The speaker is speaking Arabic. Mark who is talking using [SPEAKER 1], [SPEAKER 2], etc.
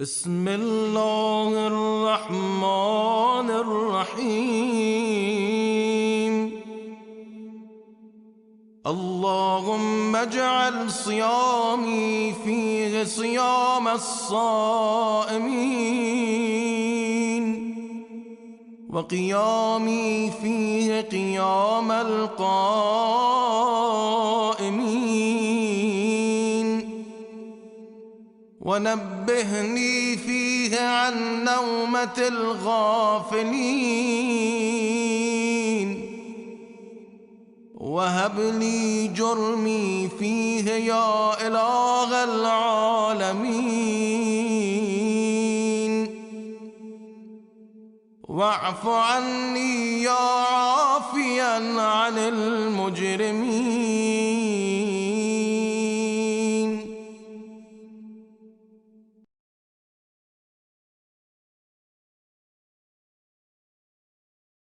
[SPEAKER 1] بسم الله الرحمن الرحيم. اللهم اجعل صيامي فيه صيام الصائمين، وقيامي فيه قيام القائمين، ونبهني فيه عن نومة الغافلين، وهب لي جرمي فيه يا إله العالمين، واعف عني يا عافيا عن المجرمين.